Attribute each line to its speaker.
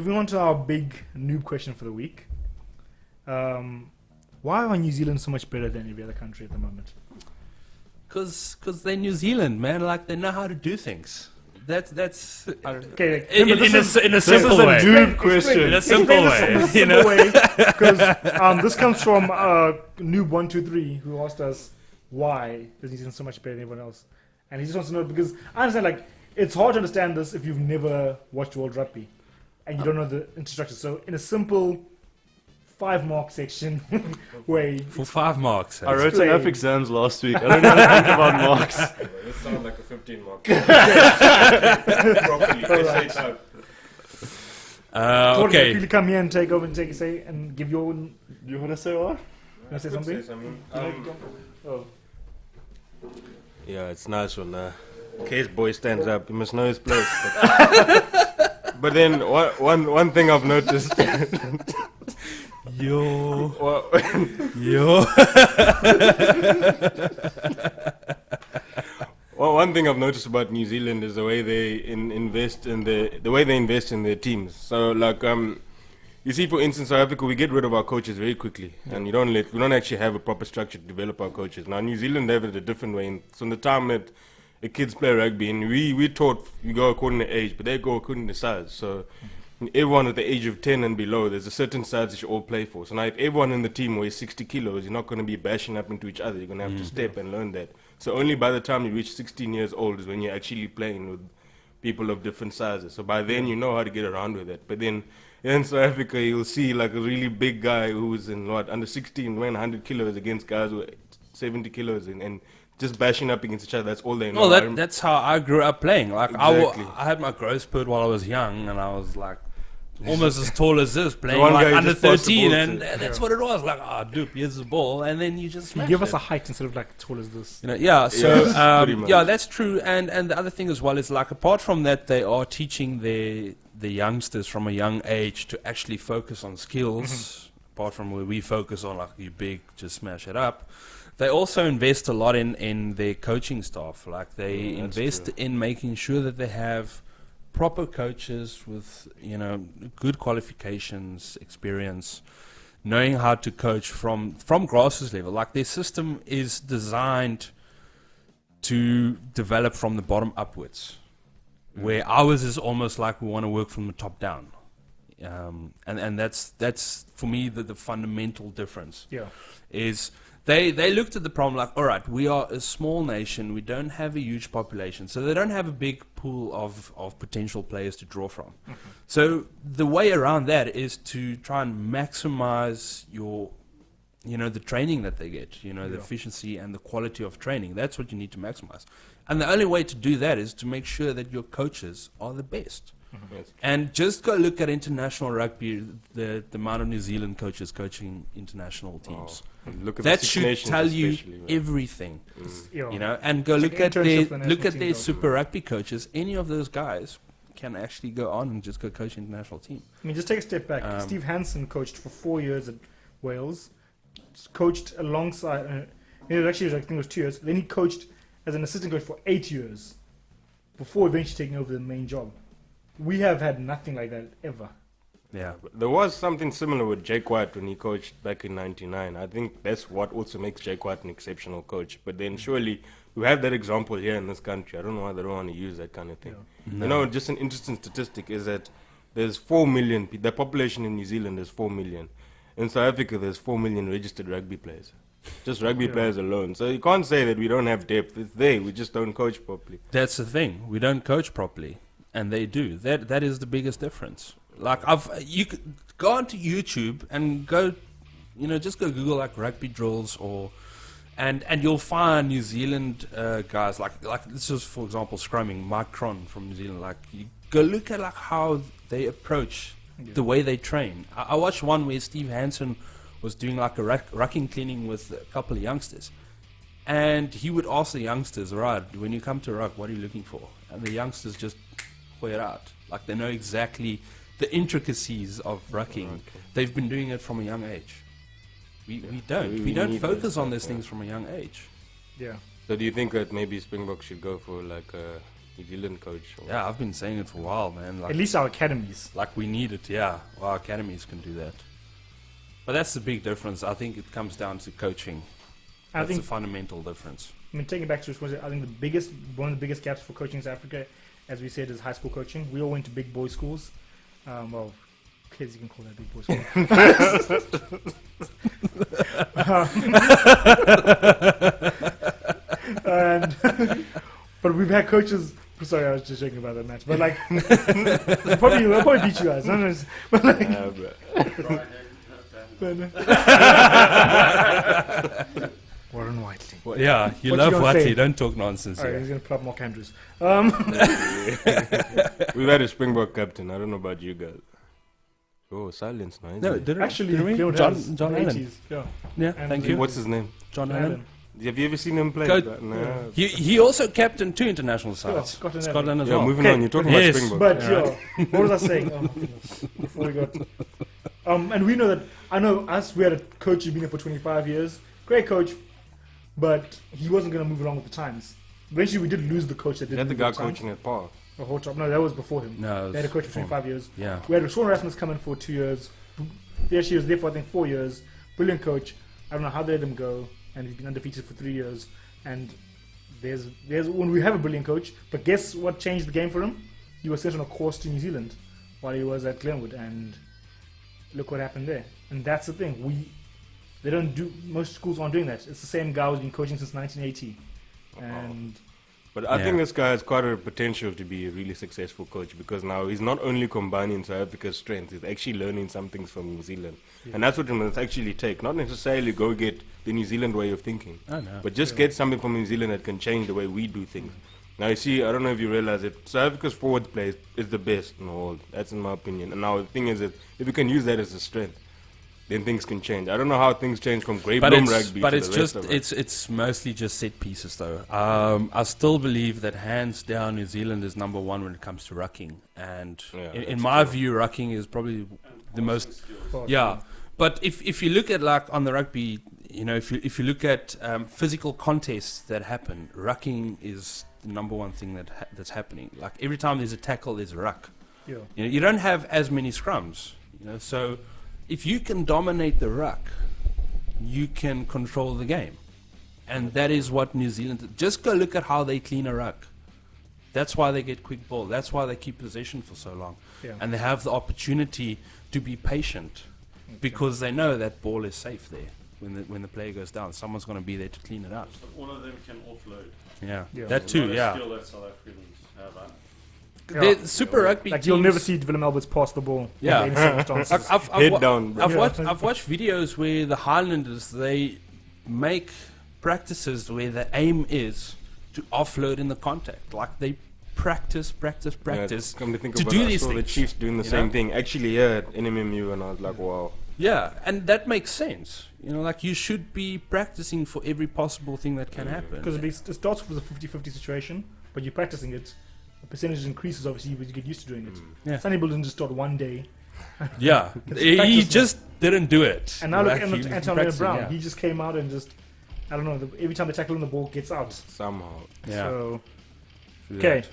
Speaker 1: moving on to our big noob question for the week. Why are New Zealand so much better than every other country at the moment?
Speaker 2: Because they're New Zealand, man. Like, they know how to do things. That's
Speaker 1: Okay,
Speaker 2: in a simple way.
Speaker 3: Noob question.
Speaker 2: In a simple way, you know.
Speaker 1: Because this comes from Noob123, who asked us why is New Zealand so much better than everyone else, and he just wants to know, because I understand, like, it's hard to understand this if you've never watched World Rugby and you don't know the infrastructure. So in a simple 5-mark section way.
Speaker 2: For 5 marks.
Speaker 3: I wrote enough exams last week. I don't know how to think about marks.
Speaker 4: This sounds like a 15 mark. Properly.
Speaker 1: Okay. Quickly come here and take over and take a say and give your own.
Speaker 3: You want to say what?
Speaker 1: You want to say something? Oh.
Speaker 4: Yeah, it's nice when Case Boy stands up. He must know his place. But then one thing I've noticed.
Speaker 2: Yo.
Speaker 4: Well, one thing I've noticed about New Zealand is the way they invest in their teams. So, like, you see, for instance, South Africa, we get rid of our coaches very quickly, and we don't actually have a proper structure to develop our coaches. Now, New Zealand have it a different way. So, in the time that the kids play rugby, and we taught you go according to age, but they go according to size. So. Everyone at the age of 10 and below, there's a certain size that you all play for. So now if everyone in the team weighs 60 kilos, you're not going to be bashing up into each other. You're going to have to step and learn that. So only by the time you reach 16 years old is when you're actually playing with people of different sizes. So by then you know how to get around with it. But then in South Africa, you'll see like a really big guy who's in under 16 weighing 100 kilos against guys who are 70 kilos and just bashing up against each other. That's all they know.
Speaker 2: Well, that's how I grew up playing. Like,
Speaker 4: exactly.
Speaker 2: I had my growth spurt while I was young, and I was like almost as tall as this, playing
Speaker 4: one
Speaker 2: like
Speaker 4: guy
Speaker 2: under
Speaker 4: just passed the
Speaker 2: 13,
Speaker 4: ball
Speaker 2: and
Speaker 4: to.
Speaker 2: that's what it was. Like, dude, here's the ball, and then you just smash
Speaker 1: Give us
Speaker 2: it.
Speaker 1: a height instead of like tall as this.
Speaker 2: You know, yeah. So
Speaker 4: pretty much.
Speaker 2: yeah, that's true. And the other thing as well is, like, apart from that, they are teaching the youngsters from a young age to actually focus on skills. Apart from where we focus on, like, you big, just smash it up. They also invest a lot in their coaching staff. Like, they invest in making sure that they have proper coaches with, you know, good qualifications, experience, knowing how to coach from grassroots level. Like, their system is designed to develop from the bottom upwards, where ours is almost like we want to work from the top down. And that's for me the fundamental difference.
Speaker 1: Yeah.
Speaker 2: Is they looked at the problem like, all right, we are a small nation, we don't have a huge population, so they don't have a big pool of potential players to draw from. So the way around that is to try and maximize the training that they get, the efficiency and the quality of training. That's what you need to maximize. And the only way to do that is to make sure that your coaches are the best.
Speaker 4: Yes.
Speaker 2: And just go look at international rugby, the amount of New Zealand coaches coaching international teams.
Speaker 4: Look at
Speaker 2: That
Speaker 4: the Six
Speaker 2: should
Speaker 4: Nations
Speaker 2: tell you
Speaker 4: especially, right?
Speaker 2: everything,
Speaker 1: Yeah.
Speaker 2: and go
Speaker 1: It's
Speaker 2: look
Speaker 1: like
Speaker 2: at
Speaker 1: internship for the national
Speaker 2: their
Speaker 1: team.
Speaker 2: Super Rugby coaches. Any of those guys can actually go on and just go coach international team.
Speaker 1: I mean, just take a step back. Steve Hansen coached for 4 years at Wales. Coached alongside. Actually, I think it was 2 years. Then he coached as an assistant coach for 8 years before eventually taking over the main job. We have had nothing like that ever.
Speaker 2: Yeah,
Speaker 4: There was something similar with Jake White when he coached back in '99. I think that's what also makes Jake White an exceptional coach. But then surely we have that example here in this country. I don't know why they don't want to use that kind of thing. Just an interesting statistic is that there's 4 million, the population in New Zealand is 4 million. In South Africa, there's 4 million registered rugby players. Just rugby players alone. So you can't say that we don't have depth. It's there. We just don't coach properly.
Speaker 2: that's the thing. We don't coach properly, and they do. That is the biggest difference. Like, you could go onto YouTube and go, just go Google like rugby drills and you'll find New Zealand guys like this is, for example, scrumming, Mike Cron from New Zealand. Like, you go look at like how they approach the way they train. I watched one where Steve Hansen was doing like a rucking cleaning with a couple of youngsters, and he would ask the youngsters, right, when you come to ruck, what are you looking for? And the youngsters just play it out. Like, they know exactly the intricacies of rucking.
Speaker 4: Okay.
Speaker 2: They've been doing it from a young age. We don't.
Speaker 4: We
Speaker 2: We don't
Speaker 4: need
Speaker 2: focus
Speaker 4: that
Speaker 2: on
Speaker 4: stuff,
Speaker 2: these
Speaker 4: yeah.
Speaker 2: things from a young age.
Speaker 1: Yeah.
Speaker 4: So do you think that maybe Springbok should go for like a New Zealand coach. Or
Speaker 2: Yeah, I've been saying it for a while, man.
Speaker 1: At least our academies.
Speaker 2: Like we need it, yeah. Our academies can do that. But that's the big difference. I think it comes down to coaching.
Speaker 1: I
Speaker 2: That's
Speaker 1: think,
Speaker 2: a fundamental difference.
Speaker 1: I mean, taking it back to responsibility, I think one of the biggest gaps for coaching in South Africa, as we said, is high school coaching. We all went to big boy schools. Well, kids, you can call that big boy school. And but we've had coaches. Sorry, I was just joking about that match. But like, they'll probably beat you guys. No, no, but like, Warren Whiteley.
Speaker 2: Well, yeah, you
Speaker 1: What
Speaker 2: love
Speaker 1: you gonna
Speaker 2: Whiteley.
Speaker 1: say?
Speaker 2: Don't talk nonsense
Speaker 1: All right,
Speaker 2: here.
Speaker 1: he's gonna pull up Mark Andrews.
Speaker 4: We've had a Springbok captain. I don't know about you guys. Oh, silence, no.
Speaker 2: No, did
Speaker 1: Actually,
Speaker 2: did we?
Speaker 1: Cleveland
Speaker 2: John
Speaker 1: has
Speaker 2: Allen.
Speaker 1: 80s, yeah.
Speaker 2: Yeah,
Speaker 1: And
Speaker 2: thank
Speaker 1: the-
Speaker 2: you.
Speaker 4: What's his name?
Speaker 2: John
Speaker 1: Allen.
Speaker 2: Allen.
Speaker 4: Have you ever seen him play?
Speaker 2: Coach-
Speaker 4: No.
Speaker 2: He also captained 2 international sides.
Speaker 1: Scotland.
Speaker 2: Scotland as
Speaker 4: Yeah,
Speaker 2: well.
Speaker 4: moving
Speaker 1: Okay,
Speaker 4: on. You're talking
Speaker 2: yes,
Speaker 4: about Springbok.
Speaker 1: But what was I saying? Oh my goodness. Before we got, and we know that I know us. We had a coach who'd been here for 25 years. Great coach, but he wasn't going to move along with the times. Eventually, we did lose the coach that
Speaker 4: You
Speaker 1: did.
Speaker 4: had the
Speaker 1: move
Speaker 4: guy
Speaker 1: with times.
Speaker 4: coaching at Par.
Speaker 1: The whole time. No, that was before him.
Speaker 2: No,
Speaker 1: They had a coach for
Speaker 2: before.
Speaker 1: 25 years.
Speaker 2: Yeah.
Speaker 1: We had Sean Rasmus come in for 2 years. Yeah, she was there for I think 4 years. Brilliant coach. I don't know how they let him go, and he's been undefeated for 3 years. And there's when we have a brilliant coach, but guess what changed the game for him? He was sent on a course to New Zealand while he was at Glenwood, and look what happened there. And that's the thing. Most schools aren't doing that. It's the same guy who's been coaching since 1980, and
Speaker 4: But I
Speaker 2: Yeah.
Speaker 4: think this guy has quite a potential to be a really successful coach because now he's not only combining South Africa's strengths, he's actually learning some things from New Zealand.
Speaker 1: Yeah.
Speaker 4: And that's what he must actually take. Not necessarily go get the New Zealand way of thinking,
Speaker 2: I know.
Speaker 4: but just get something from New Zealand that can change the way we do things. Now, you see, I don't know if you realize it, South Africa's forward play is the best in the world. That's in my opinion. And now the thing is that if you can use that as a strength, then things can change. I don't know how things change from Grey
Speaker 2: But
Speaker 4: Bloom
Speaker 2: it's,
Speaker 4: rugby
Speaker 2: but
Speaker 4: to
Speaker 2: it's
Speaker 4: the
Speaker 2: just
Speaker 4: rest of it.
Speaker 2: it's mostly just set pieces though. I still believe that hands down New Zealand is number 1 when it comes to rucking, and
Speaker 4: Yeah,
Speaker 2: in
Speaker 4: that's
Speaker 2: my
Speaker 4: true.
Speaker 2: view, rucking is probably the most.
Speaker 1: well,
Speaker 2: Yeah, but if you look at like on the rugby, you know, if you look at physical contests that happen, rucking is the number 1 thing that's happening. Like every time there's a tackle, there's a ruck.
Speaker 1: yeah.
Speaker 2: You know, you don't have as many scrums. You know, so if you can dominate the ruck, you can control the game, and that is what New Zealand. Just go look at how they clean a ruck. That's why they get quick ball. That's why they keep possession for so long,
Speaker 1: Yeah.
Speaker 2: and they have the opportunity to be patient because they know that ball is safe there. When the player goes down, someone's going to be there to clean it up.
Speaker 5: All of them can offload.
Speaker 2: Yeah,
Speaker 1: Yeah.
Speaker 2: that too.
Speaker 5: Another
Speaker 2: Yeah,
Speaker 5: skill that South Africans have. Huh?
Speaker 2: The Super Rugby
Speaker 1: Like
Speaker 2: teams,
Speaker 1: you'll never see Willem Alberts pass the ball.
Speaker 2: Yeah.
Speaker 1: in any circumstances.
Speaker 4: Head down, bro.
Speaker 2: I've watched videos where the Highlanders they make practices where the aim is to offload in the contact. Like they practice.
Speaker 4: Yeah, come to think
Speaker 2: to
Speaker 4: about
Speaker 2: do
Speaker 4: it, I
Speaker 2: these
Speaker 4: saw the
Speaker 2: things,
Speaker 4: Chiefs doing the
Speaker 2: you
Speaker 4: same
Speaker 2: know?
Speaker 4: thing. Actually, yeah, at NMMU, and I was like, wow.
Speaker 2: Yeah, and that makes sense. You know, like you should be practicing for every possible thing that can happen.
Speaker 1: Because it starts with a 50-50 situation, but you're practicing it. The percentage increases obviously as you get used to doing it.
Speaker 2: Yeah.
Speaker 1: Sunny Bill didn't just start one day.
Speaker 2: Yeah,
Speaker 1: It's
Speaker 2: he
Speaker 1: practice,
Speaker 2: just didn't do it.
Speaker 1: And now look
Speaker 2: Like,
Speaker 1: at
Speaker 2: he was
Speaker 1: Anton
Speaker 2: practicing,
Speaker 1: Brown.
Speaker 2: yeah.
Speaker 1: He just came out and just, I don't know, every time they tackle him, the ball gets out.
Speaker 4: Somehow.
Speaker 2: Yeah.
Speaker 1: So,
Speaker 4: True
Speaker 1: okay.
Speaker 4: that.